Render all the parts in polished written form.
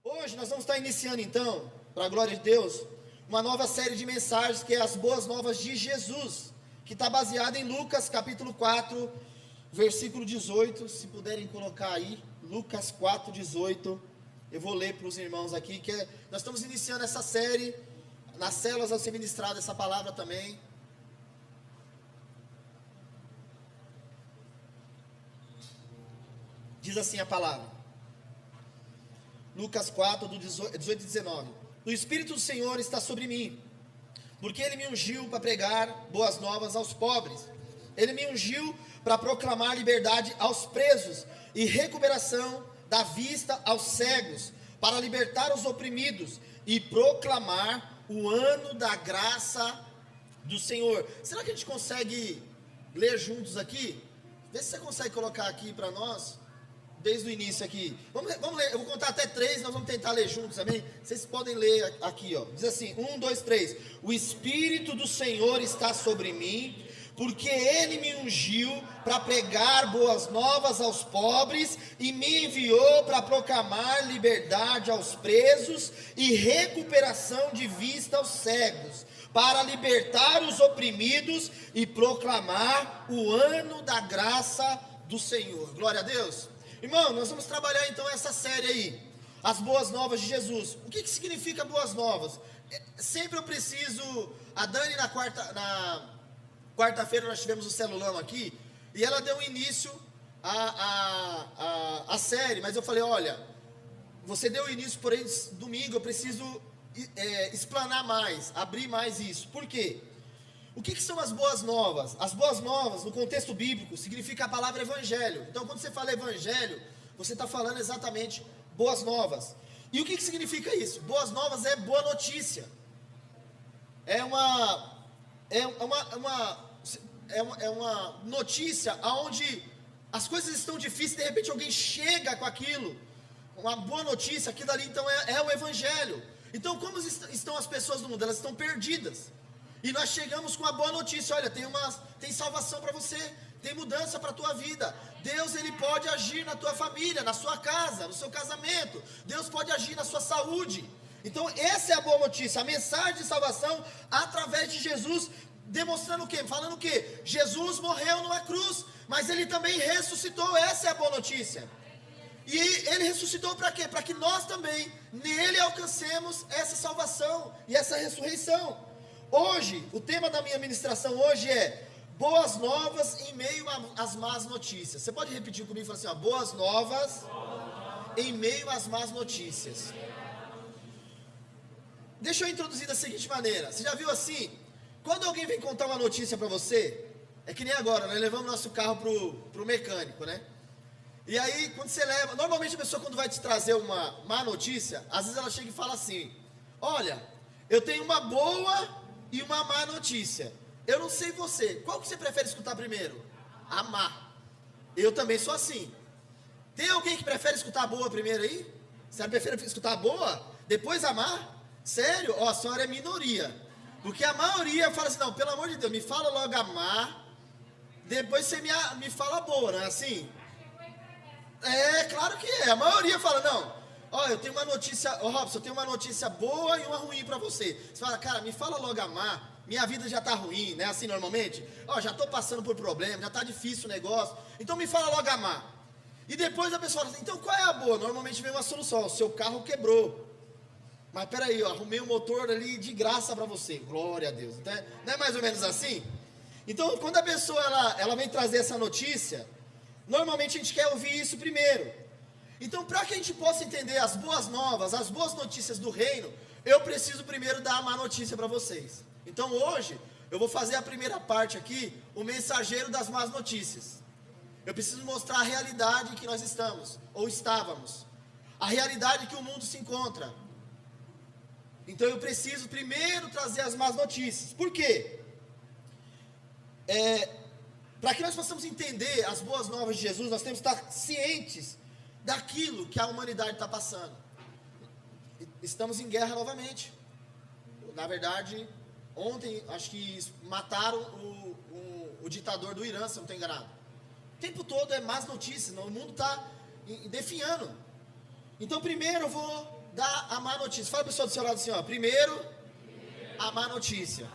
Hoje nós vamos estar iniciando então, para a glória de Deus, uma nova série de mensagens que é as boas novas de Jesus, que está baseada em Lucas capítulo 4, versículo 18, se puderem colocar aí, Lucas 4, 18, eu vou ler para os irmãos aqui, nós estamos iniciando essa série, nas células vai ser ministrada essa palavra também. Diz assim a palavra, Lucas 4, do 18 e 19. O Espírito do Senhor está sobre mim, porque Ele me ungiu para pregar boas novas aos pobres. Ele me ungiu para proclamar liberdade aos presos e recuperação da vista aos cegos, para libertar os oprimidos e proclamar o ano da graça do Senhor. Será que a gente consegue ler juntos aqui? Vê se você consegue colocar aqui para nós. Desde o início aqui, vamos ler, eu vou contar até 3, nós vamos tentar ler juntos também, vocês podem ler aqui, ó, diz assim, 1, 2, 3, o Espírito do Senhor está sobre mim, porque Ele me ungiu para pregar boas novas aos pobres, e me enviou para proclamar liberdade aos presos, e recuperação de vista aos cegos, para libertar os oprimidos, e proclamar o ano da graça do Senhor. Glória a Deus. Irmão, nós vamos trabalhar então essa série aí, as boas novas de Jesus. O que significa boas novas? Sempre eu preciso, a Dani na quarta-feira nós tivemos o celulão aqui, e ela deu início à série, mas eu falei, olha, você deu início, porém domingo eu preciso explanar mais, abrir mais isso. Por quê? O que são as boas novas? As boas novas, no contexto bíblico, significa a palavra evangelho. Então, quando você fala evangelho, você está falando exatamente boas novas. E o que significa isso? Boas novas é boa notícia. É uma notícia onde as coisas estão difíceis, de repente alguém chega com aquilo, uma boa notícia, aquilo ali então é o evangelho. Então, como estão as pessoas do mundo? Elas estão perdidas. E nós chegamos com a boa notícia, olha, tem salvação para você, tem mudança para a tua vida. Deus, Ele pode agir na tua família, na sua casa, no seu casamento. Deus pode agir na sua saúde. Então essa é a boa notícia, a mensagem de salvação através de Jesus, demonstrando o quê? Falando o quê? Jesus morreu numa cruz, mas Ele também ressuscitou, essa é a boa notícia. E Ele ressuscitou para quê? Para que nós também, nele alcancemos essa salvação e essa ressurreição. Hoje, o tema da minha ministração hoje é boas novas em meio às más notícias. Você pode repetir comigo e falar assim, ó, boas novas em meio às más notícias. Deixa eu introduzir da seguinte maneira, você já viu assim, quando alguém vem contar uma notícia para você, é que nem agora, nós levamos nosso carro pro mecânico, né? E aí, quando você leva, normalmente a pessoa quando vai te trazer uma má notícia, às vezes ela chega e fala assim, olha, eu tenho uma boa e uma má notícia. Eu não sei você, qual que você prefere escutar primeiro? A má. Eu também sou assim. Tem alguém que prefere escutar a boa primeiro aí? Você prefere escutar a boa, depois a má? Sério? Ó, a senhora é minoria. Porque a maioria fala assim, não, pelo amor de Deus, me fala logo a má, depois você me fala a boa, não é assim? É, claro que é. A maioria fala, não, ó, eu tenho uma notícia, Robson, eu tenho uma notícia boa e uma ruim para você. Você fala, cara, me fala logo a má, minha vida já está ruim, né, assim normalmente. Ó, já estou passando por problemas, já está difícil o negócio, então me fala logo a má. E depois a pessoa fala assim, então qual é a boa? Normalmente vem uma solução, o seu carro quebrou. Mas peraí, ó, arrumei um motor ali de graça para você, glória a Deus. Então, não é mais ou menos assim? Então, quando a pessoa ela vem trazer essa notícia, normalmente a gente quer ouvir isso primeiro. Então, para que a gente possa entender as boas novas, as boas notícias do reino, eu preciso primeiro dar a má notícia para vocês. Então, hoje, eu vou fazer a primeira parte aqui, o mensageiro das más notícias. Eu preciso mostrar a realidade em que nós estamos, ou estávamos. A realidade que o mundo se encontra. Então, eu preciso primeiro trazer as más notícias. Por quê? Para que nós possamos entender as boas novas de Jesus, nós temos que estar cientes daquilo que a humanidade está passando. Estamos em guerra novamente. Na verdade, ontem, acho que mataram o ditador do Irã, se eu não estou enganado. O tempo todo é más notícias, o mundo está definhando. Então, primeiro eu vou dar a má notícia. Fala para o pessoal do seu lado assim, ó. Primeiro, a má notícia.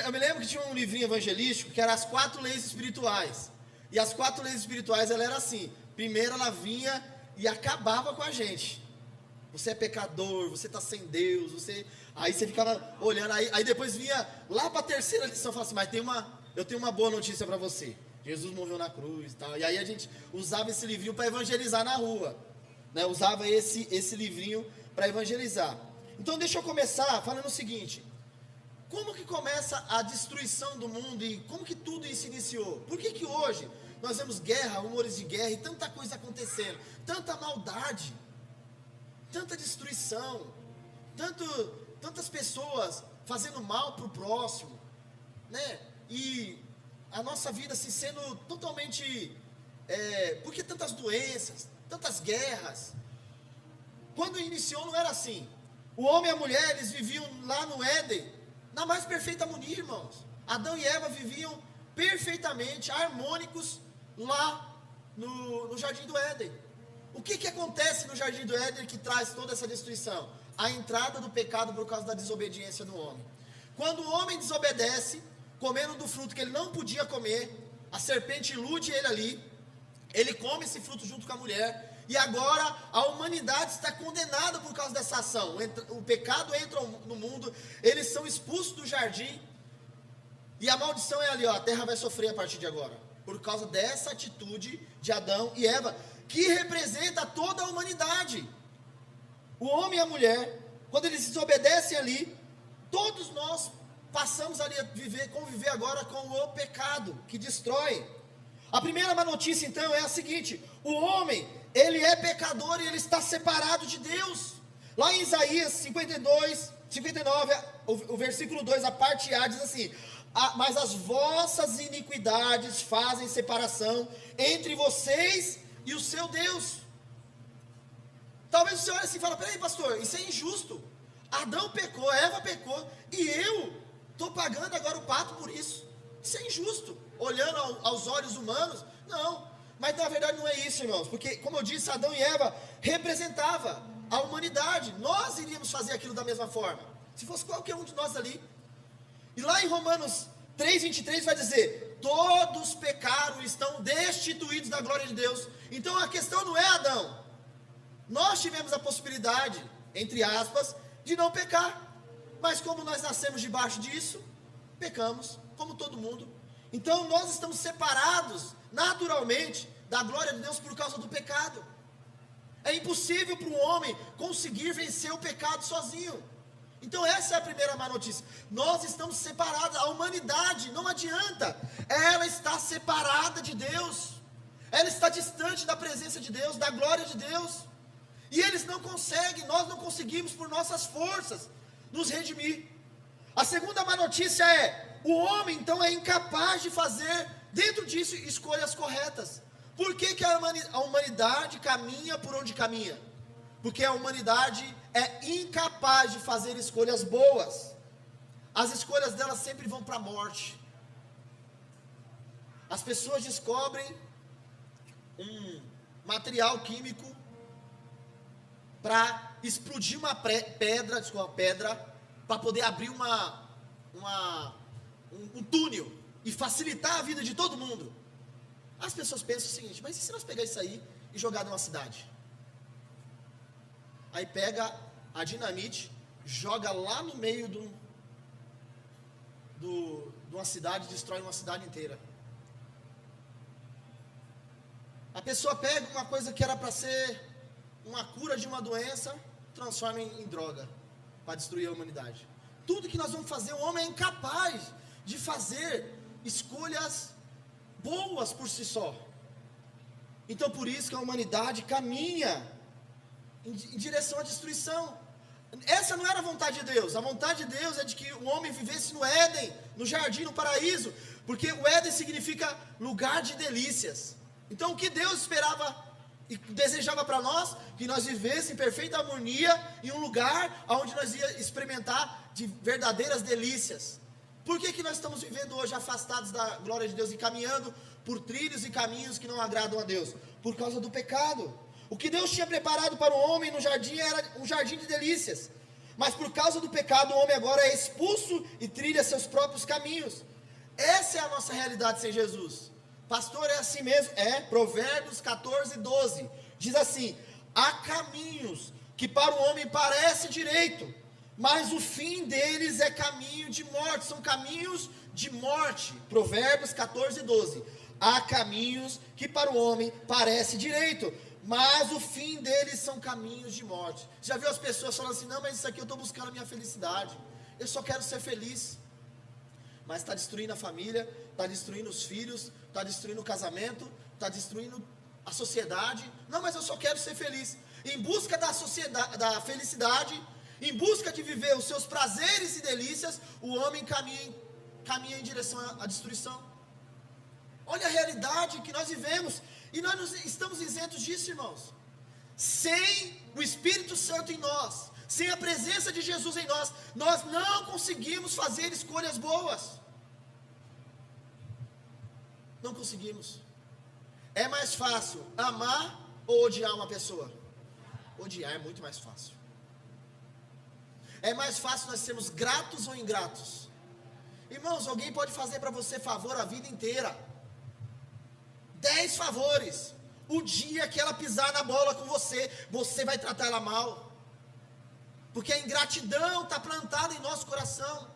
Eu me lembro que tinha um livrinho evangelístico que era as 4 leis espirituais. E as 4 leis espirituais, ela era assim. Primeiro ela vinha e acabava com a gente. Você é pecador, você está sem Deus, aí você ficava olhando, aí depois vinha lá para a terceira lição, falava assim, mas eu tenho uma boa notícia para você. Jesus morreu na cruz e tal. E aí a gente usava esse livrinho para evangelizar na rua, né? Usava esse livrinho para evangelizar. Então deixa eu começar falando o seguinte: como que começa a destruição do mundo e como que tudo isso iniciou? Por que hoje nós vemos guerra, rumores de guerra e tanta coisa acontecendo, tanta maldade, tanta destruição, tantas pessoas fazendo mal para o próximo, né? E a nossa vida assim sendo totalmente, por que tantas doenças, tantas guerras? Quando iniciou não era assim. O homem e a mulher, eles viviam lá no Éden, na mais perfeita harmonia, irmãos. Adão e Eva viviam perfeitamente harmônicos lá no Jardim do Éden. O que acontece no Jardim do Éden que traz toda essa destruição? A entrada do pecado por causa da desobediência do homem. Quando o homem desobedece, comendo do fruto que ele não podia comer, a serpente ilude ele ali, ele come esse fruto junto com a mulher, e agora a humanidade está condenada por causa dessa ação. O pecado entra no mundo, eles são expulsos do jardim, e a maldição é ali, ó, a terra vai sofrer a partir de agora, por causa dessa atitude de Adão e Eva, que representa toda a humanidade. O homem e a mulher, quando eles desobedecem ali, todos nós passamos ali a conviver agora com o pecado, que destrói. A primeira má notícia então é a seguinte: o homem, ele é pecador e ele está separado de Deus. Lá em Isaías 59, o versículo 2, a parte A, diz assim: mas as vossas iniquidades fazem separação entre vocês e o seu Deus. Talvez você olhe assim e fale: peraí, pastor, isso é injusto. Adão pecou, Eva pecou, e eu estou pagando agora o pato por isso. Isso é injusto, olhando aos olhos humanos. Não, mas na verdade não é isso, irmãos, porque como eu disse, Adão e Eva representava a humanidade. Nós iríamos fazer aquilo da mesma forma, se fosse qualquer um de nós ali. E lá em Romanos 3:23 vai dizer: todos pecaram e estão destituídos da glória de Deus. Então a questão não é Adão. Nós tivemos a possibilidade, entre aspas, de não pecar, mas como nós nascemos debaixo disso, pecamos, como todo mundo. Então nós estamos separados naturalmente da glória de Deus por causa do pecado. É impossível para um homem conseguir vencer o pecado sozinho. Então essa é a primeira má notícia. Nós estamos separados, a humanidade, não adianta, ela está separada de Deus, ela está distante da presença de Deus, da glória de Deus, e eles não conseguem, nós não conseguimos por nossas forças nos redimir. A segunda má notícia é: o homem então é incapaz de fazer dentro disso escolhas corretas. Por que a humanidade caminha por onde caminha? Porque a humanidade é incapaz de fazer escolhas boas. As escolhas delas sempre vão para a morte. As pessoas descobrem um material químico para explodir uma pedra, para poder abrir um túnel e facilitar a vida de todo mundo. As pessoas pensam o seguinte: mas e se nós pegar isso aí e jogar numa cidade? Aí pega a dinamite, joga lá no meio de uma cidade, destrói uma cidade inteira. A pessoa pega uma coisa que era para ser uma cura de uma doença, transforma em droga, para destruir a humanidade. Tudo que nós vamos fazer, o homem é incapaz de fazer escolhas boas por si só. Então por isso que a humanidade caminha em direção à destruição. Essa não era a vontade de Deus. A vontade de Deus é de que o homem vivesse no Éden, no jardim, no paraíso, porque o Éden significa lugar de delícias. Então o que Deus esperava e desejava para nós? Que nós vivêssemos em perfeita harmonia em um lugar onde nós ia experimentar de verdadeiras delícias. Por que nós estamos vivendo hoje afastados da glória de Deus e caminhando por trilhos e caminhos que não agradam a Deus? Por causa do pecado. O que Deus tinha preparado para o homem no jardim era um jardim de delícias. Mas por causa do pecado, o homem agora é expulso e trilha seus próprios caminhos. Essa é a nossa realidade sem Jesus. Pastor, é assim mesmo? É, Provérbios 14, 12. Diz assim: há caminhos que para o homem parece direito, mas o fim deles é caminho de morte. São caminhos de morte. Provérbios 14, 12. Há caminhos que para o homem parece direito, mas o fim deles são caminhos de morte. Já viu as pessoas falando assim: não, mas isso aqui eu estou buscando a minha felicidade, eu só quero ser feliz. Mas está destruindo a família, está destruindo os filhos, está destruindo o casamento, está destruindo a sociedade. Não, mas eu só quero ser feliz. Em busca da felicidade, em busca de viver os seus prazeres e delícias, o homem caminha em direção à destruição. Olha a realidade que nós vivemos, e nós não estamos isentos disso, irmãos. Sem o Espírito Santo em nós, sem a presença de Jesus em nós, nós não conseguimos fazer escolhas boas. Não conseguimos. É mais fácil amar ou odiar uma pessoa? Odiar é muito mais fácil. É mais fácil nós sermos gratos ou ingratos. Irmãos, alguém pode fazer para você favor a vida inteira. 10 favores. O dia que ela pisar na bola com você, você vai tratar ela mal. Porque a ingratidão está plantada em nosso coração.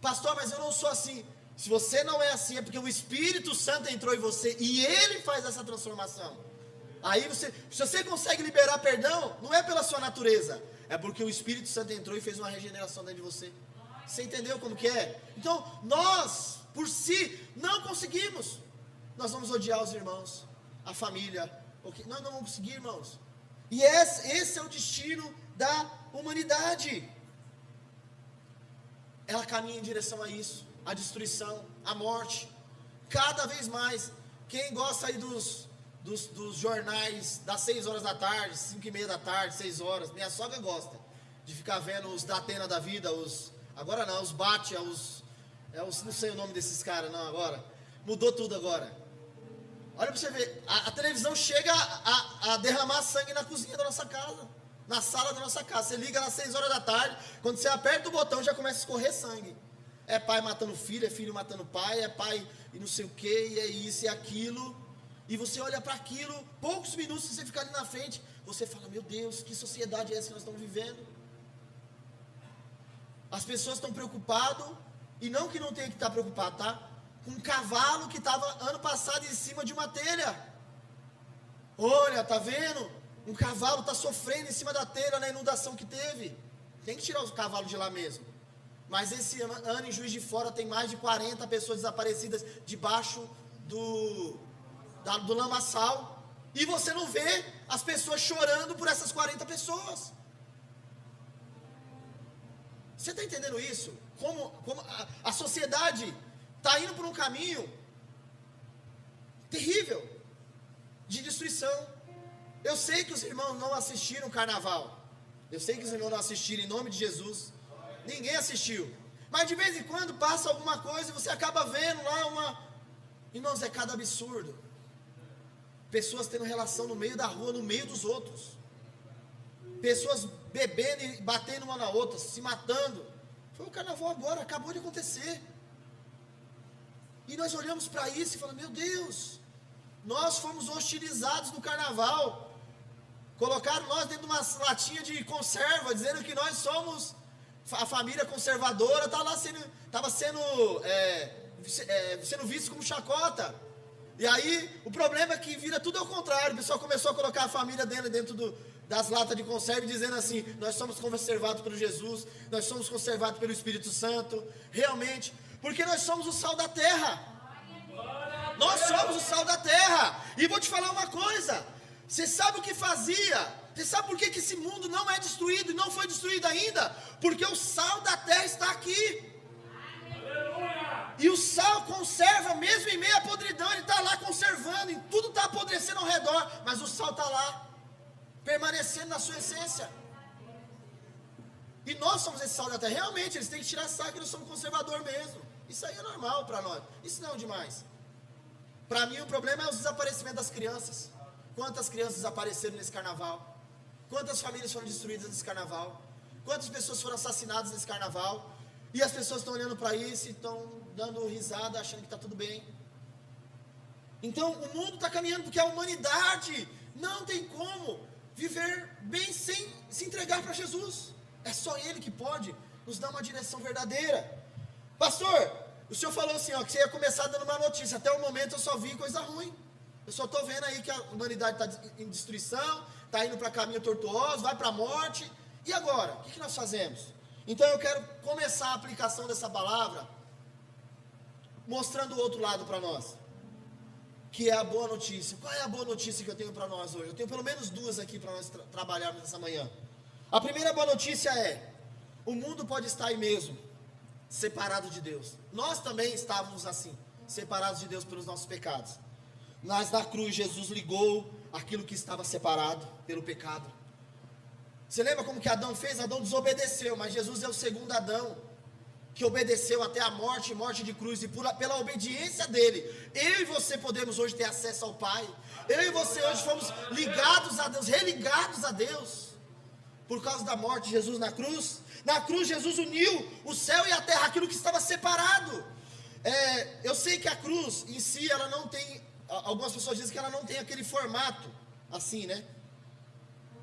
Pastor, mas eu não sou assim. Se você não é assim, é porque o Espírito Santo entrou em você e Ele faz essa transformação. Aí se você consegue liberar perdão, não é pela sua natureza, é porque o Espírito Santo entrou e fez uma regeneração dentro de você. Você entendeu como que é? Então, nós, por si, não conseguimos. Nós vamos odiar os irmãos, a família. Nós não vamos conseguir, irmãos. E esse é o destino da humanidade. Ela caminha em direção a isso, a destruição, a morte. Cada vez mais. Quem gosta aí dos jornais das 6 horas da tarde, 5:30 da tarde, 6 horas, minha sogra gosta de ficar vendo os Datena da vida, agora não, os Batia, não sei o nome desses caras não agora, mudou tudo agora. Olha para você ver, a televisão chega a derramar sangue na cozinha da nossa casa, na sala da nossa casa. Você liga às 6 horas da tarde, quando você aperta o botão já começa a escorrer sangue. É pai matando filho, é filho matando pai, é pai e não sei o que, e é isso e aquilo. E você olha para aquilo, poucos minutos você fica ali na frente, você fala: meu Deus, que sociedade é essa que nós estamos vivendo? As pessoas estão preocupadas, e não que não tenha que estar preocupado, tá? Com um cavalo que estava ano passado em cima de uma telha. Olha, tá vendo? Um cavalo está sofrendo em cima da telha na inundação que teve. Tem que tirar os cavalos de lá mesmo. Mas esse ano em Juiz de Fora tem mais de 40 pessoas desaparecidas debaixo do lamaçal, e você não vê as pessoas chorando por essas 40 pessoas. Você está entendendo isso? Como a sociedade está indo por um caminho terrível de destruição. Eu sei que os irmãos não assistiram o carnaval, eu sei que os irmãos não assistiram em nome de Jesus, ninguém assistiu, mas de vez em quando passa alguma coisa e você acaba vendo lá irmãos, é cada absurdo. Pessoas tendo relação no meio da rua, no meio dos outros. Pessoas bebendo e batendo uma na outra, se matando. Foi o carnaval agora, acabou de acontecer. E nós olhamos para isso e falamos: meu Deus, nós fomos hostilizados no carnaval. Colocaram nós dentro de uma latinha de conserva, dizendo que nós somos a família conservadora, estava sendo visto como chacota. E aí, o problema é que vira tudo ao contrário. O pessoal começou a colocar a família dentro das latas de conserva, dizendo assim: nós somos conservados por Jesus, nós somos conservados pelo Espírito Santo. Realmente, porque nós somos o sal da terra. Nós somos o sal da terra. E vou te falar uma coisa: você sabe o que fazia? Você sabe por que esse mundo não é destruído e não foi destruído ainda? Porque o sal da terra está aqui. E o sal conserva, mesmo em meio à podridão, ele está lá conservando, e tudo está apodrecendo ao redor, mas o sal está lá, permanecendo na sua essência. E nós somos esse sal da terra. Realmente, eles têm que tirar sal, que nós somos conservador mesmo. Isso aí é normal para nós, isso não é demais. Para mim o problema é os desaparecimentos das crianças. quantas crianças desapareceram nesse carnaval? Quantas famílias foram destruídas nesse carnaval? Quantas pessoas foram assassinadas nesse carnaval? E as pessoas estão olhando para isso e estão dando risada, achando que está tudo bem. Então o mundo está caminhando porque a humanidade não tem como viver bem sem se entregar para Jesus. É só Ele que pode nos dar uma direção verdadeira. Pastor, o senhor falou assim, ó, que você ia começar dando uma notícia. Até o momento eu só vi coisa ruim. Eu só estou vendo aí que a humanidade está em destruição, está indo para caminho tortuoso, vai para a morte. E agora? O que nós fazemos? Então eu quero começar a aplicação dessa palavra mostrando o outro lado para nós, que é a boa notícia. Qual é a boa notícia que eu tenho para nós hoje? Eu tenho pelo menos duas aqui para nós trabalharmos nessa manhã. A primeira boa notícia é: o mundo pode estar aí mesmo, separado de Deus. Nós também estávamos assim, separados de Deus pelos nossos pecados. Mas na cruz Jesus ligou aquilo que estava separado pelo pecado. Você lembra como que Adão fez? Adão desobedeceu, mas Jesus é o segundo Adão, que obedeceu até a morte, morte de cruz, e pela obediência dele, eu e você podemos hoje ter acesso ao Pai. Eu e você hoje fomos ligados a Deus, religados a Deus, por causa da morte de Jesus na cruz. Na cruz Jesus uniu o céu e a terra, aquilo que estava separado. Eu sei que a cruz em si, ela não tem, algumas pessoas dizem que ela não tem aquele formato, assim, né?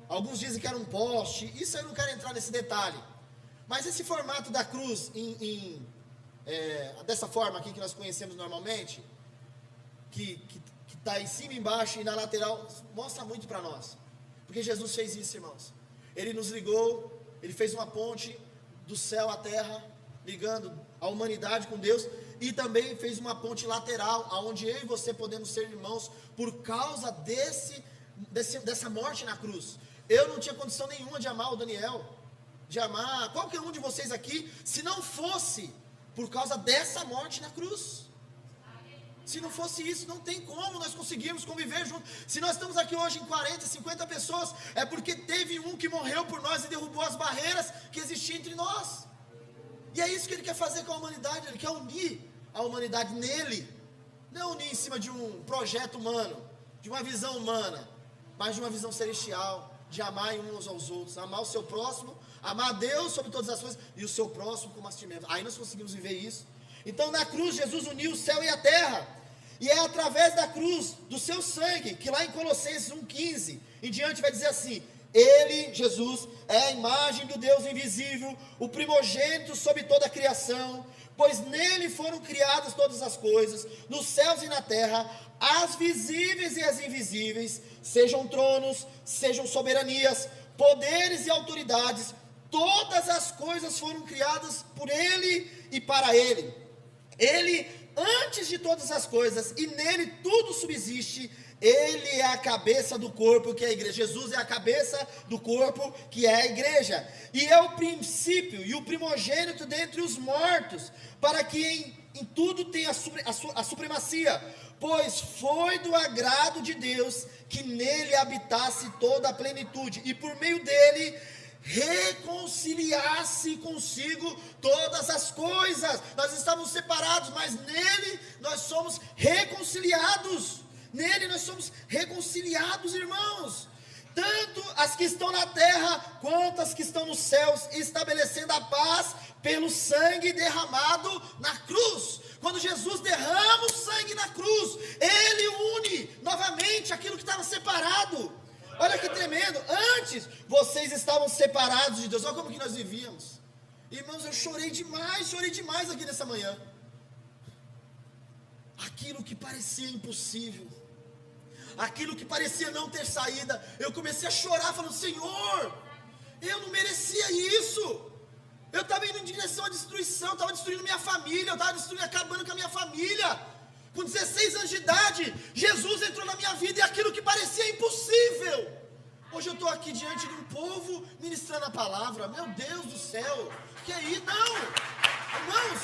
Alguns dizem que era um poste, isso eu não quero entrar nesse detalhe. Mas esse formato da cruz, dessa forma aqui que nós conhecemos normalmente, que está em cima, embaixo e na lateral, mostra muito para nós. Porque Jesus fez isso, irmãos. Ele nos ligou, Ele fez uma ponte do céu à terra, ligando a humanidade com Deus, e também fez uma ponte lateral, onde eu e você podemos ser irmãos, por causa dessa morte na cruz. Eu não tinha condição nenhuma de amar o Daniel, de amar qualquer um de vocês aqui, se não fosse por causa dessa morte na cruz. Se não fosse isso, não tem como nós conseguirmos conviver juntos. Se nós estamos aqui hoje em 40, 50 pessoas, é porque teve um que morreu por nós e derrubou as barreiras que existiam entre nós. E é isso que Ele quer fazer com a humanidade. Ele quer unir a humanidade nele, não unir em cima de um projeto humano, de uma visão humana, mas de uma visão celestial, de amar uns aos outros, amar o seu próximo, amar a Deus sobre todas as coisas, e o seu próximo como a si mesmo. Aí nós conseguimos viver isso. Então na cruz Jesus uniu o céu e a terra, e é através da cruz, do seu sangue, que lá em Colossenses 1,15 em diante vai dizer assim: Ele, Jesus, é a imagem do Deus invisível, o primogênito sobre toda a criação, pois nele foram criadas todas as coisas, nos céus e na terra, as visíveis e as invisíveis, sejam tronos, sejam soberanias, poderes e autoridades, todas as coisas foram criadas por Ele e para Ele. Ele, antes de todas as coisas, e nele tudo subsiste. Ele é a cabeça do corpo, que é a igreja. Jesus é a cabeça do corpo, que é a igreja. E é o princípio e o primogênito dentre os mortos, para que em tudo tenha a supremacia. Pois foi do agrado de Deus que nele habitasse toda a plenitude, e por meio dele reconciliasse consigo todas as coisas. Nós estávamos separados, mas nele nós somos reconciliados. Nele nós somos reconciliados, irmãos. Tanto as que estão na terra, quanto as que estão nos céus, estabelecendo a paz pelo sangue derramado na cruz. Quando Jesus derrama o sangue na cruz, Ele une novamente aquilo que estava separado. Olha que tremendo. Antes, vocês estavam separados de Deus. Olha como que nós vivíamos. Irmãos, eu chorei demais aqui nessa manhã. Aquilo que parecia impossível, aquilo que parecia não ter saída, eu comecei a chorar, falando: Senhor, eu não merecia isso. Eu estava indo em direção à destruição, estava destruindo minha família, eu estava acabando com a minha família. Com 16 anos de idade, Jesus entrou na minha vida, e aquilo que parecia impossível, hoje eu estou aqui diante de um povo ministrando a palavra. Meu Deus do céu, que é isso? Não, irmãos,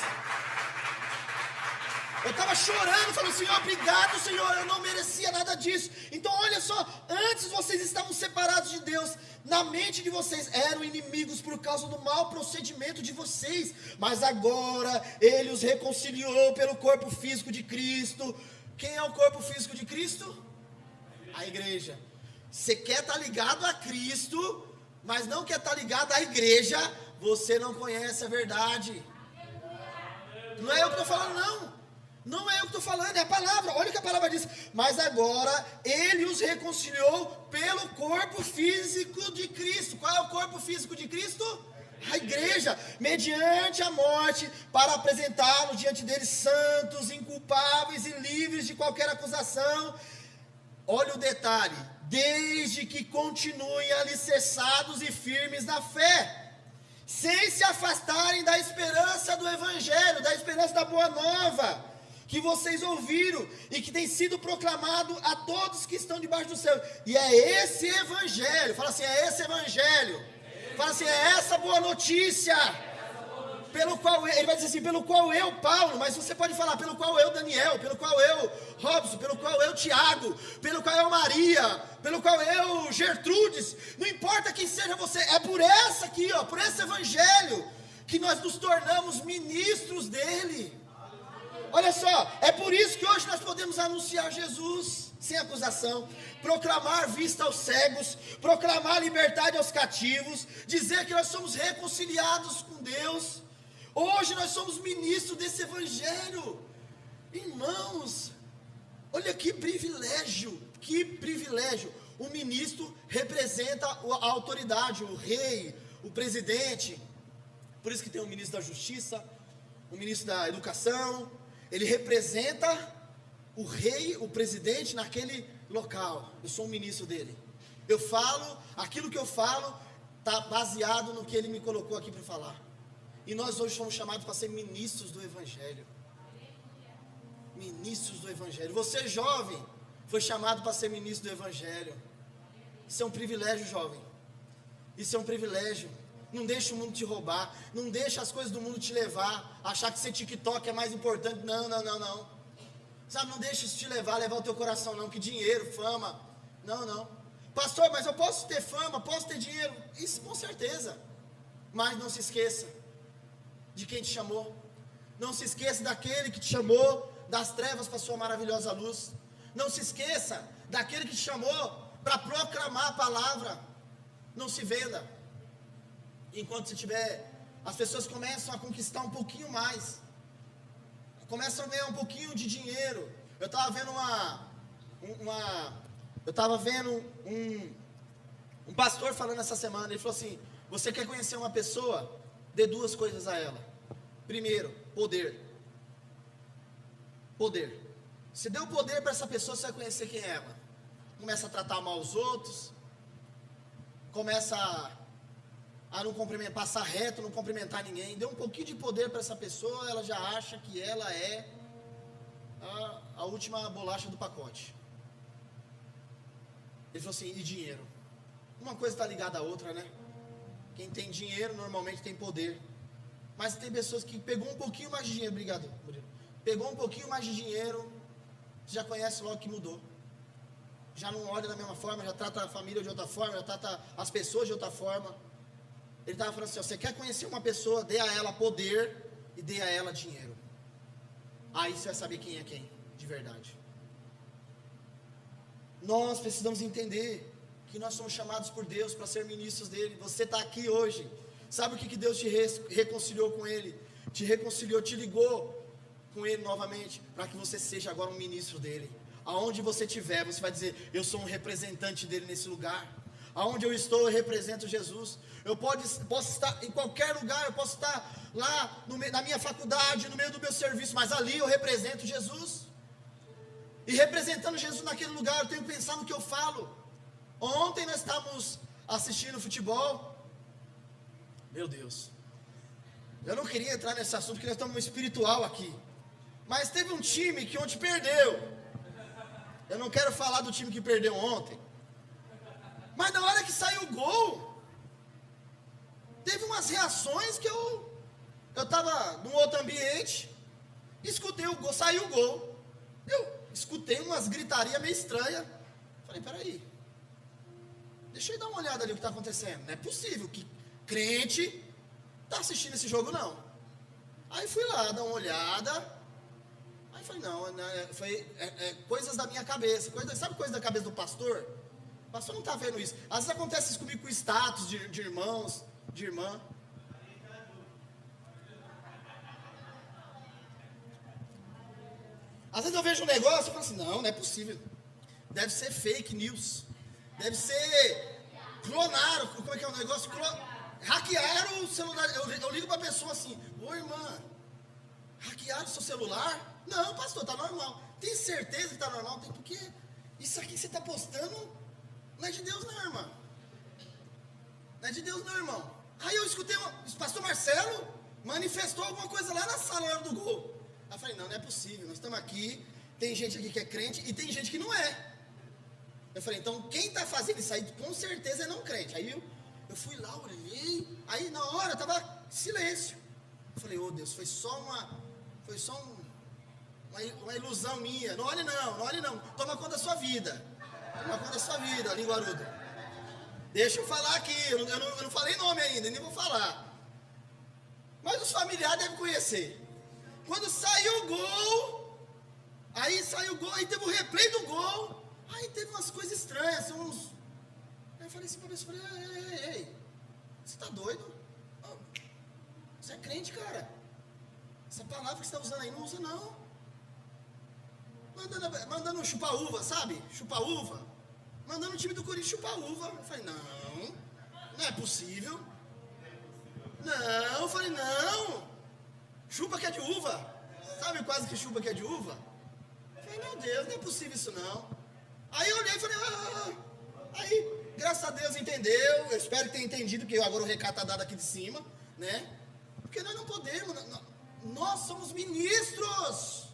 eu estava chorando, falando: Senhor, obrigado, Senhor, eu não merecia nada disso. Então olha só, antes vocês estavam separados de Deus, na mente de vocês eram inimigos por causa do mau procedimento de vocês, mas agora Ele os reconciliou pelo corpo físico de Cristo. Quem é o corpo físico de Cristo? A igreja. Você quer estar ligado a Cristo, mas não quer estar ligado à igreja, você não conhece a verdade. Não é eu que estou falando, não. Não é eu que estou falando, é a palavra. Olha o que a palavra diz. Mas agora ele os reconciliou pelo corpo físico de Cristo. Qual é o corpo físico de Cristo? A igreja, mediante a morte, para apresentá-los diante deles santos, inculpáveis e livres de qualquer acusação. Olha o detalhe, desde que continuem alicerçados e firmes na fé, sem se afastarem da esperança do evangelho, da esperança da boa nova, que vocês ouviram e que tem sido proclamado a todos que estão debaixo do céu. E é esse evangelho, fala assim, é esse evangelho, fala assim, é essa boa notícia, pelo qual, ele vai dizer assim, pelo qual eu, Paulo, mas você pode falar, pelo qual eu, Daniel, pelo qual eu, Robson, pelo qual eu, Tiago, pelo qual eu, Maria, pelo qual eu, Gertrudes, não importa quem seja você, é por essa aqui, ó, por esse evangelho, que nós nos tornamos ministros dele. Olha só, é por isso que hoje nós podemos anunciar Jesus sem acusação, proclamar vista aos cegos, proclamar liberdade aos cativos, dizer que nós somos reconciliados com Deus. Hoje nós somos ministros desse evangelho. Irmãos, olha que privilégio, que privilégio. O ministro representa a autoridade, o rei, o presidente. Por isso que tem o ministro da justiça, o ministro da educação. Ele representa o rei, o presidente naquele local. Eu sou um ministro dele. Eu falo, aquilo que eu falo está baseado no que ele me colocou aqui para falar. E nós hoje somos chamados para ser ministros do evangelho. Ministros do evangelho. Você jovem foi chamado para ser ministro do evangelho. Isso é um privilégio, jovem. Isso é um privilégio. Não deixa o mundo te roubar. Não deixa as coisas do mundo te levar. Achar que ser TikTok é mais importante. Não. Sabe, não deixa isso te levar o teu coração não. Que dinheiro, fama. Não. Pastor, mas eu posso ter fama, posso ter dinheiro. Isso com certeza. Mas não se esqueça de quem te chamou. Não se esqueça daquele que te chamou das trevas para a sua maravilhosa luz. Não se esqueça daquele que te chamou para proclamar a palavra. Não se venda. Enquanto você tiver, as pessoas começam a conquistar um pouquinho mais, começam a ganhar um pouquinho de dinheiro. Eu estava vendo um pastor falando essa semana. Ele falou assim: você quer conhecer uma pessoa? Dê duas coisas a ela. Primeiro, poder. Se der o poder para essa pessoa, você vai conhecer quem é ela. Começa a tratar mal os outros, começa a não cumprimentar, passar reto, não cumprimentar ninguém. Dê um pouquinho de poder para essa pessoa, ela já acha que ela é a última bolacha do pacote. Ele falou assim: e dinheiro? Uma coisa está ligada à outra, né? Quem tem dinheiro normalmente tem poder. Mas tem pessoas que pegou um pouquinho mais de dinheiro, obrigado, Murilo. Pegou um pouquinho mais de dinheiro, já conhece logo que mudou. Já não olha da mesma forma, já trata a família de outra forma, já trata as pessoas de outra forma. Ele estava falando assim: ó, você quer conhecer uma pessoa, dê a ela poder e dê a ela dinheiro. Aí você vai saber quem é quem, de verdade. Nós precisamos entender que nós somos chamados por Deus para ser ministros dele. Você está aqui hoje. Sabe o que Deus te reconciliou com ele? Te reconciliou, te ligou com ele novamente, para que você seja agora um ministro dele. Aonde você estiver, você vai dizer: eu sou um representante dele nesse lugar. Aonde eu estou, eu represento Jesus. Eu posso estar em qualquer lugar, eu posso estar lá na minha faculdade, no meio do meu serviço, mas ali eu represento Jesus. E representando Jesus naquele lugar, eu tenho que pensar no que eu falo. Ontem nós estávamos assistindo futebol. Meu Deus, eu não queria entrar nesse assunto, porque nós estamos no espiritual aqui. Mas teve um time que ontem perdeu. Eu não quero falar do time que perdeu ontem. Mas na hora que saiu o gol, teve umas reações que eu estava num outro ambiente, escutei o gol, saiu o gol. Eu escutei umas gritarias meio estranhas. Falei: peraí, deixa eu dar uma olhada ali o que está acontecendo. Não é possível que crente está assistindo esse jogo, não. Aí fui lá dar uma olhada. Aí eu falei, não, foi coisas da minha cabeça. Sabe coisa da cabeça do pastor? O pastor não está vendo isso. Às vezes acontece isso comigo com status de irmãos, de irmã. Às vezes eu vejo um negócio e falo assim, não é possível. Deve ser fake news. Deve ser clonaram. Como é que é o negócio? Hackearam o celular. Eu ligo para a pessoa assim, ô irmã, hackearam o seu celular? Não, pastor, tá normal. Tem certeza que tá normal? Tem, porque isso aqui que você está postando não é de Deus não, irmã. Não é de Deus não, irmão. Aí eu escutei, o pastor Marcelo manifestou alguma coisa lá na sala, na hora do gol. Aí eu falei, não é possível, nós estamos aqui, tem gente aqui que é crente e tem gente que não é. Eu falei, então quem está fazendo isso aí com certeza é não crente. Aí eu fui lá, olhei, aí na hora estava silêncio. Eu falei, Deus, foi só uma ilusão minha. Não olhe não, toma conta da sua vida. Toma conta da sua vida, linguarudo. Deixa eu falar aqui, eu não falei nome ainda, nem vou falar. Mas os familiares devem conhecer. Quando saiu o gol, aí teve o replay do gol, aí teve umas coisas estranhas, Aí eu falei assim pra pessoa, ei, você tá doido? Você é crente, cara. Essa palavra que você está usando aí, não usa não. Mandando chupar uva, sabe? Chupar uva. Mandando o time do Corinthians chupar uva. Eu falei, não é possível. Não, eu falei, não. Chupa que é de uva. Sabe quase que chupa que é de uva? Eu falei, meu Deus, não é possível isso não. Aí eu olhei e falei, Aí, graças a Deus entendeu. Eu espero que tenha entendido que agora o recado está dado aqui de cima, né? Porque nós não podemos, nós somos ministros.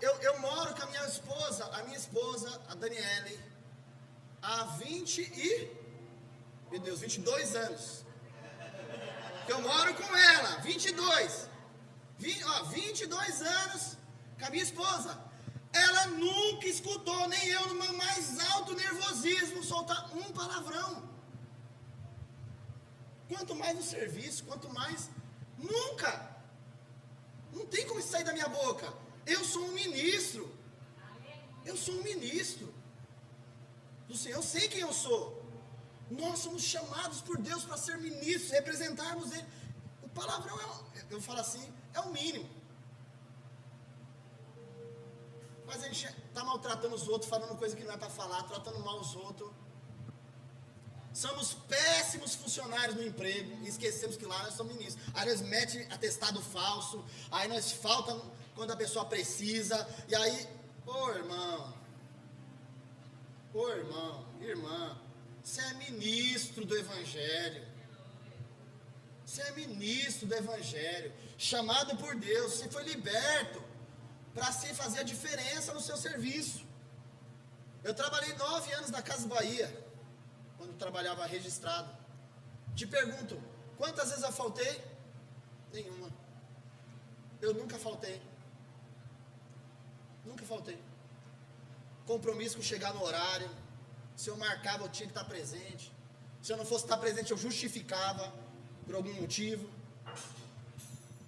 Eu moro com a minha esposa, a Daniele, há 22 anos. Eu moro com ela, 22 anos com a minha esposa. Ela nunca escutou, nem eu, no meu mais alto nervosismo, soltar um palavrão. Quanto mais no serviço, quanto mais... Nunca! Não tem como isso sair da minha boca. Eu sou um ministro. Eu sou um ministro do Senhor. Eu sei quem eu sou. Nós somos chamados por Deus para ser ministros, representarmos Ele. O palavrão, eu falo assim, é o mínimo. Mas a gente está maltratando os outros, falando coisa que não é para falar, tratando mal os outros. Somos péssimos funcionários no emprego, esquecemos que lá nós somos ministros. Aí nós metemos atestado falso, aí nós faltamos quando a pessoa precisa, e aí, irmã, você é ministro do Evangelho. Você é ministro do Evangelho, chamado por Deus, você foi liberto para se fazer a diferença no seu serviço. Eu trabalhei 9 anos na Casa Bahia, quando trabalhava registrado. Te pergunto, quantas vezes eu faltei? Nenhuma. Eu nunca faltei. Nunca faltei. Compromisso com chegar no horário. Se eu marcava, eu tinha que estar presente. Se eu não fosse estar presente, eu justificava por algum motivo.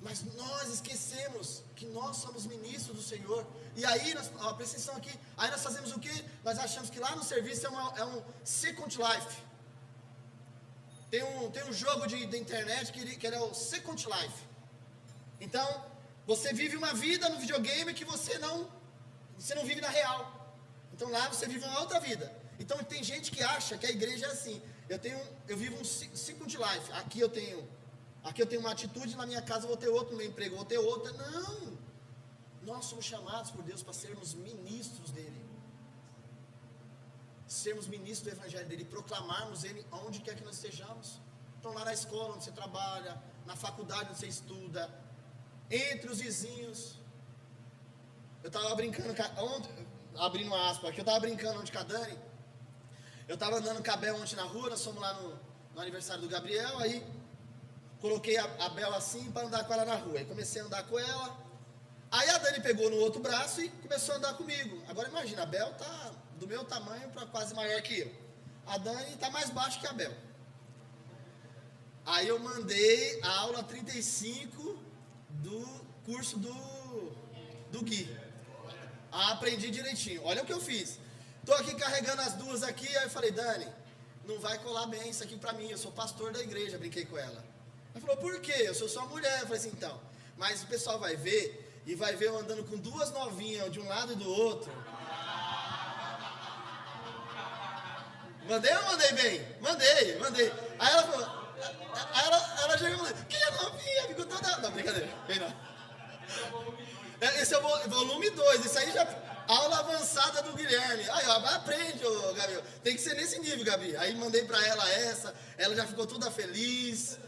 Mas nós esquecemos que nós somos ministros do Senhor. E aí, presta atenção aqui, aí nós fazemos o quê? Nós achamos que lá no serviço é um Second Life. Tem um jogo de internet que é o Second Life. Então, você vive uma vida no videogame que você não vive na real. Então lá você vive uma outra vida. Então tem gente que acha que a igreja é assim. Eu vivo um Second Life. Aqui eu tenho uma atitude, na minha casa eu vou ter outra, no meu emprego eu vou ter outra. Não! Nós somos chamados por Deus para sermos ministros dEle. Sermos ministros do Evangelho dEle, proclamarmos Ele onde quer que nós estejamos. Então lá na escola onde você trabalha, na faculdade onde você estuda, entre os vizinhos. Eu estava brincando, abrindo aspas aqui, eu estava brincando ontem com a Dani. Eu estava andando com a Bel ontem na rua, nós fomos lá no aniversário do Gabriel, aí coloquei a Bel assim para andar com ela na rua. Aí comecei a andar com ela. Aí a Dani pegou no outro braço e começou a andar comigo. Agora imagina, a Bel tá do meu tamanho para quase maior que eu. A Dani está mais baixo que a Bel. Aí eu mandei a aula 35 curso do Gui. Aprendi direitinho. Olha o que eu fiz. Estou aqui carregando as duas aqui, aí eu falei, Dani, não vai colar bem isso aqui para mim, eu sou pastor da igreja, brinquei com ela. Ela falou, por quê? Eu sou sua mulher. Eu falei assim, então, mas o pessoal vai ver, e vai ver eu andando com duas novinhas, de um lado e do outro. Mandei ou não mandei bem? Mandei. Aí ela falou, ela chegou e falou, que novinha, ficou toda... Não, brincadeira, vem não. Esse é o volume 2, isso aí já... Aula avançada do Guilherme. Aí, ó, aprende, Gabi. Tem que ser nesse nível, Gabi. Aí mandei pra ela ela já ficou toda feliz.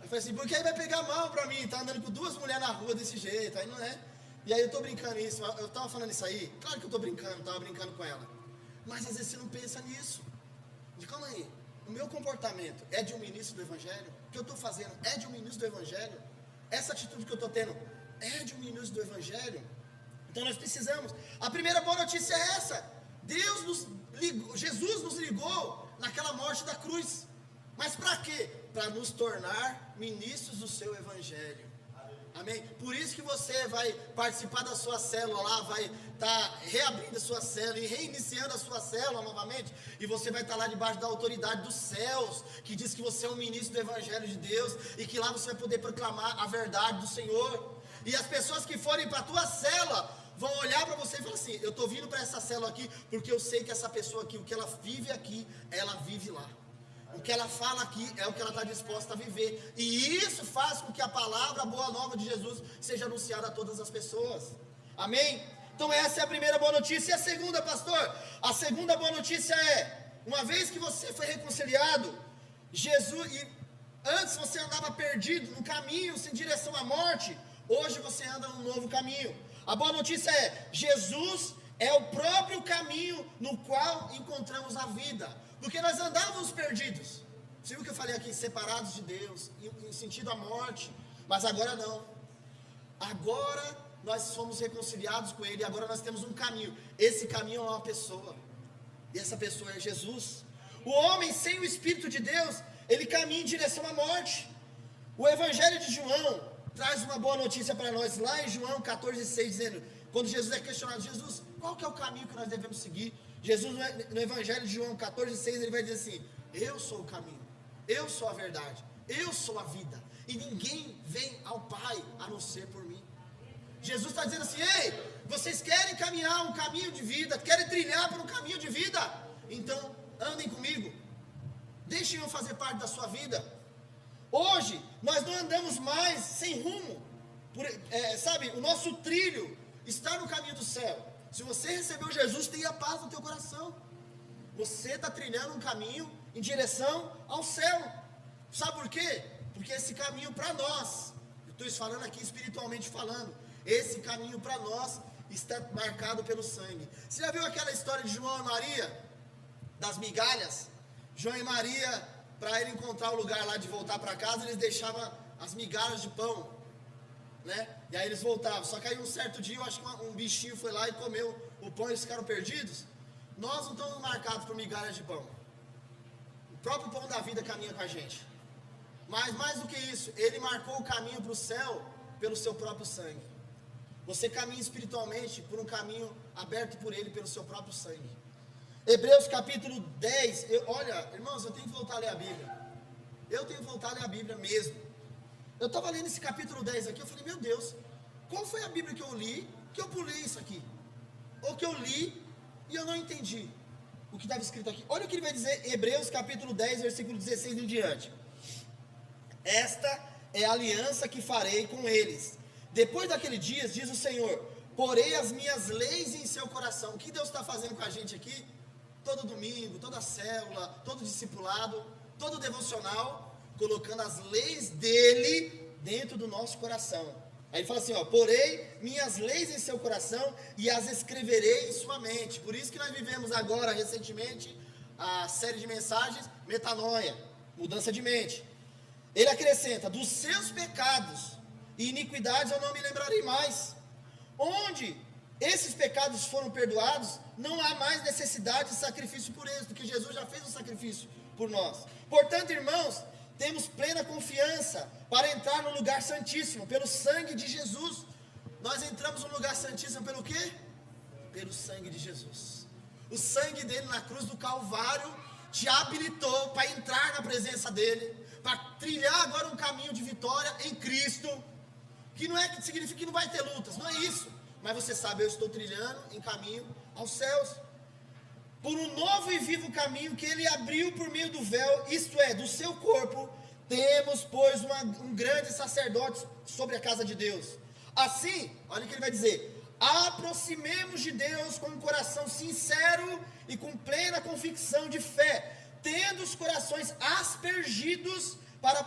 Eu falei assim, porque aí vai pegar mal pra mim, tá andando com duas mulheres na rua desse jeito, aí não é. E aí eu tô brincando isso, eu tava falando isso aí, claro que eu tô brincando, tava brincando com ela. Mas às vezes você não pensa nisso. De calma aí, o meu comportamento é de um ministro do Evangelho? O que eu tô fazendo é de um ministro do Evangelho? Essa atitude que eu tô tendo é de um ministro do Evangelho? Então nós precisamos. A primeira boa notícia é essa. Jesus nos ligou naquela morte da cruz. Mas para quê? Para nos tornar ministros do seu Evangelho. Amém? Por isso que você vai participar da sua célula lá, vai estar reabrindo a sua célula e reiniciando a sua célula novamente. E você vai estar lá debaixo da autoridade dos céus, que diz que você é um ministro do Evangelho de Deus, e que lá você vai poder proclamar a verdade do Senhor. E as pessoas que forem para a tua célula vão olhar para você e falar assim, eu estou vindo para essa célula aqui, porque eu sei que essa pessoa aqui, o que ela vive aqui, ela vive lá. O que ela fala aqui é o que ela está disposta a viver. E isso faz com que a palavra, a boa nova de Jesus, seja anunciada a todas as pessoas. Amém? Então essa é a primeira boa notícia. E a segunda, pastor? A segunda boa notícia é, uma vez que você foi reconciliado, Jesus, e antes você andava perdido no caminho, sem direção à morte, hoje você anda num novo caminho. A boa notícia é, Jesus é o próprio caminho no qual encontramos a vida. Porque nós andávamos perdidos. Você viu o que eu falei aqui? Separados de Deus, em sentido à morte. Mas agora não. Agora nós fomos reconciliados com Ele. Agora nós temos um caminho. Esse caminho é uma pessoa. E essa pessoa é Jesus. O homem sem o Espírito de Deus, ele caminha em direção à morte. O Evangelho de João traz uma boa notícia para nós. Lá em João 14,6, dizendo, quando Jesus é questionado, Jesus, qual que é o caminho que nós devemos seguir? Jesus, no Evangelho de João 14,6, ele vai dizer assim, eu sou o caminho, eu sou a verdade, eu sou a vida, e ninguém vem ao Pai a não ser por mim. Jesus está dizendo assim, ei, vocês querem caminhar um caminho de vida, querem trilhar por um caminho de vida? Então, andem comigo, deixem eu fazer parte da sua vida. Hoje, nós não andamos mais sem rumo, sabe, o nosso trilho está no caminho do céu. Se você recebeu Jesus, tenha paz no teu coração. Você está trilhando um caminho em direção ao céu. Sabe por quê? Porque esse caminho para nós, eu estou falando aqui espiritualmente falando, esse caminho para nós está marcado pelo sangue. Você já viu aquela história de João e Maria? Das migalhas? João e Maria, para ele encontrar o lugar lá de voltar para casa, eles deixavam as migalhas de pão, né? E aí eles voltavam, só que aí um certo dia, eu acho que um bichinho foi lá e comeu o pão e eles ficaram perdidos. Nós não estamos marcados por migalhas de pão. O próprio pão da vida caminha com a gente. Mas mais do que isso, ele marcou o caminho para o céu pelo seu próprio sangue. Você caminha espiritualmente por um caminho aberto por ele, pelo seu próprio sangue. Hebreus capítulo 10, olha, irmãos, eu tenho que voltar a ler a Bíblia. Eu tenho que voltar a ler a Bíblia mesmo. Eu estava lendo esse capítulo 10 aqui, eu falei, meu Deus, qual foi a Bíblia que eu li, que eu pulei isso aqui? Ou que eu li e eu não entendi o que estava escrito aqui. Olha o que ele vai dizer, Hebreus capítulo 10, versículo 16 em diante. Esta é a aliança que farei com eles. Depois daquele dia, diz o Senhor, porei as minhas leis em seu coração. O que Deus está fazendo com a gente aqui? Todo domingo, toda célula, todo discipulado, todo devocional, colocando as leis dele dentro do nosso coração. Aí ele fala assim, ó, porei minhas leis em seu coração e as escreverei em sua mente. Por isso que nós vivemos agora, recentemente, a série de mensagens, metanoia, mudança de mente. Ele acrescenta, dos seus pecados e iniquidades eu não me lembrarei mais. Onde esses pecados foram perdoados, não há mais necessidade de sacrifício por eles, porque Jesus já fez um sacrifício por nós. Portanto, irmãos, temos plena confiança para entrar no lugar santíssimo, pelo sangue de Jesus, Nós entramos no lugar santíssimo pelo quê? Pelo sangue de Jesus. O sangue dele na cruz do Calvário te habilitou para entrar na presença dele, para trilhar agora um caminho de vitória em Cristo, que não é que significa que não vai ter lutas, não é isso, mas você sabe, eu estou trilhando em caminho aos céus, por um novo e vivo caminho que ele abriu por meio do véu, isto é, do seu corpo. Temos, pois, um grande sacerdote sobre a casa de Deus. Assim, olha o que ele vai dizer: aproximemos de Deus com um coração sincero e com plena convicção de fé, tendo os corações aspergidos para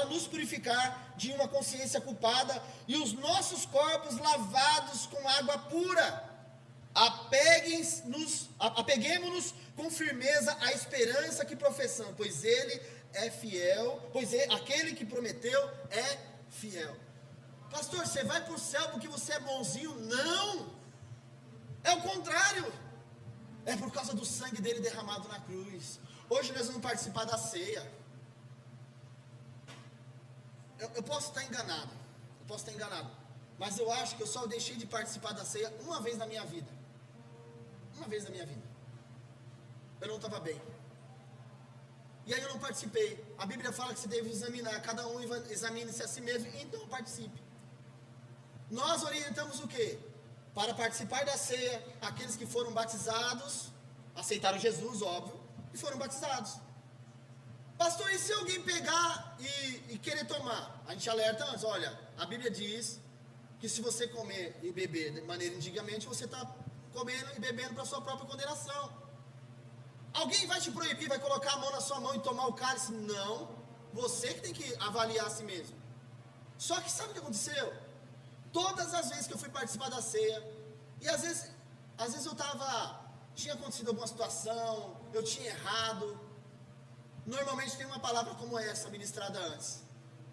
nos purificar de uma consciência culpada e os nossos corpos lavados com água pura. Apeguemo-nos com firmeza à esperança que professamos, pois ele é fiel, aquele que prometeu é fiel. Pastor, você vai para o céu porque você é bonzinho? Não, é o contrário, é por causa do sangue dele derramado na cruz. Hoje nós vamos participar da ceia. Eu posso estar enganado, mas eu acho que eu só deixei de participar da ceia uma vez na minha vida. Eu não estava bem, e aí eu não participei. A Bíblia fala que você deve examinar, cada um examine-se a si mesmo, então participe. Nós orientamos o quê? Para participar da ceia, aqueles que foram batizados, aceitaram Jesus, óbvio, e foram batizados. Pastor, e se alguém pegar e querer tomar? A gente alerta antes, olha, a Bíblia diz que se você comer e beber de maneira indignamente, você está comendo e bebendo para a sua própria condenação. Alguém vai te proibir, vai colocar a mão na sua mão e tomar o cálice? Não, você que tem que avaliar a si mesmo. Só que sabe o que aconteceu? Todas as vezes que eu fui participar da ceia, e às vezes tinha acontecido alguma situação, eu tinha errado, normalmente tem uma palavra como essa ministrada antes,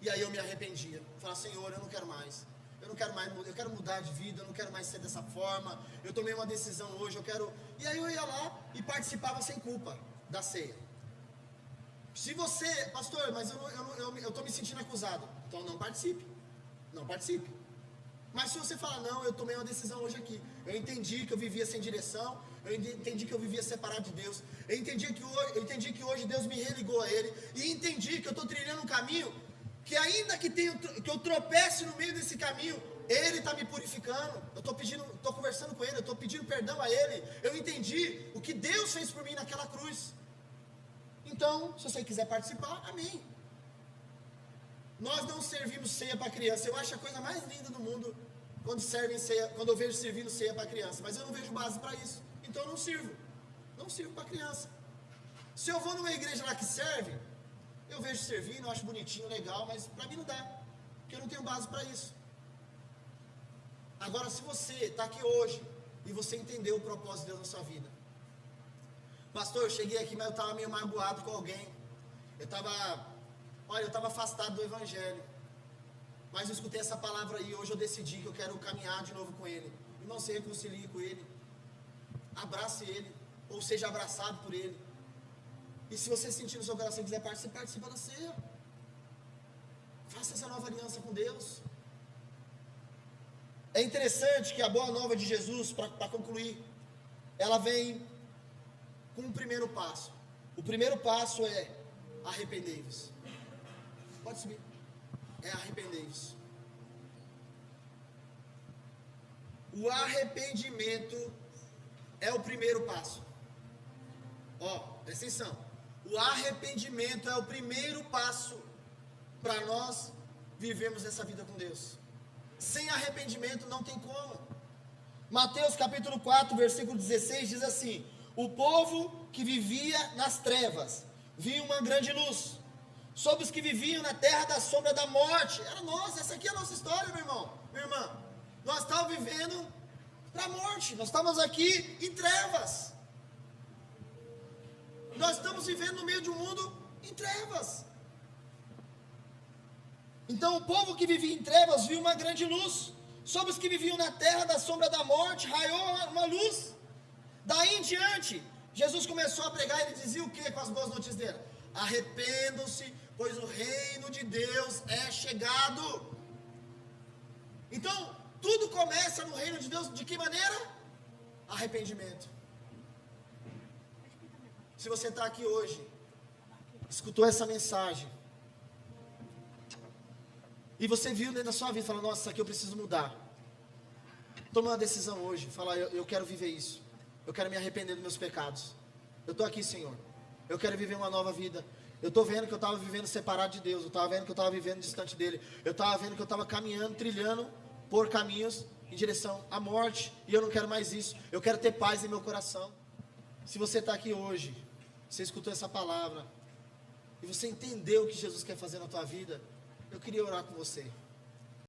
e aí eu me arrependia, falava: Senhor, eu quero eu quero mudar de vida, eu não quero mais ser dessa forma, eu tomei uma decisão hoje, e aí eu ia lá e participava sem culpa da ceia. Se você, pastor, mas eu estou me sentindo acusado, então não participe, mas se você falar: não, eu tomei uma decisão hoje aqui, eu entendi que eu vivia sem direção, eu entendi que eu vivia separado de Deus, eu entendi que hoje Deus me religou a Ele, e entendi que eu estou trilhando um caminho, que ainda que eu tropece no meio desse caminho, Ele está me purificando, eu estou conversando com Ele, eu estou pedindo perdão a Ele, eu entendi o que Deus fez por mim naquela cruz. Então, se você quiser participar, amém. Nós não servimos ceia para criança. Eu acho a coisa mais linda do mundo quando eu vejo servindo ceia para criança, mas eu não vejo base para isso, então eu não sirvo para criança. Se eu vou numa igreja lá que serve, eu vejo servindo, eu acho bonitinho, legal, mas para mim não dá, porque eu não tenho base para isso. Agora, se você está aqui hoje e você entendeu o propósito de Deus na sua vida: pastor, eu cheguei aqui, mas eu estava meio magoado com alguém, eu estava afastado do Evangelho, mas eu escutei essa palavra aí, hoje eu decidi que eu quero caminhar de novo com Ele. Irmão, se reconcilie com Ele, abrace Ele, ou seja abraçado por Ele. E se você sentir no seu coração e quiser participar, participa da ceia. Faça essa nova aliança com Deus. É interessante que a boa nova de Jesus, para concluir, ela vem com um primeiro passo. O primeiro passo é: arrependei-vos. Pode subir. É arrependei-vos. O arrependimento é o primeiro passo. Presta atenção. O arrependimento é o primeiro passo para nós vivermos essa vida com Deus. Sem arrependimento não tem como. Mateus capítulo 4, versículo 16 diz assim: o povo que vivia nas trevas viu uma grande luz. Sobre os que viviam na terra da sombra da morte. Era nós, essa aqui é a nossa história, meu irmão, minha irmã. Nós estávamos vivendo para a morte, nós estávamos aqui em trevas. Nós estamos vivendo no meio de um mundo em trevas. Então o povo que vivia em trevas viu uma grande luz. Sobre os que viviam na terra da sombra da morte raiou uma luz. Daí em diante, Jesus começou a pregar e ele dizia o que com as boas notícias dele? Arrependam-se, pois o reino de Deus é chegado. Então, tudo começa no reino de Deus de que maneira? Arrependimento. Se você está aqui hoje, escutou essa mensagem, e você viu dentro da sua vida, fala, nossa, isso aqui eu preciso mudar. Toma uma decisão hoje, fala, eu quero viver isso. Eu quero me arrepender dos meus pecados. Eu estou aqui, Senhor. Eu quero viver uma nova vida. Eu estou vendo que eu estava vivendo separado de Deus. Eu estava vendo que eu estava vivendo distante dEle. Eu estava vendo que eu estava caminhando, trilhando por caminhos em direção à morte. E eu não quero mais isso. Eu quero ter paz em meu coração. Se você está aqui hoje, você escutou essa palavra, e você entendeu o que Jesus quer fazer na tua vida, eu queria orar com você.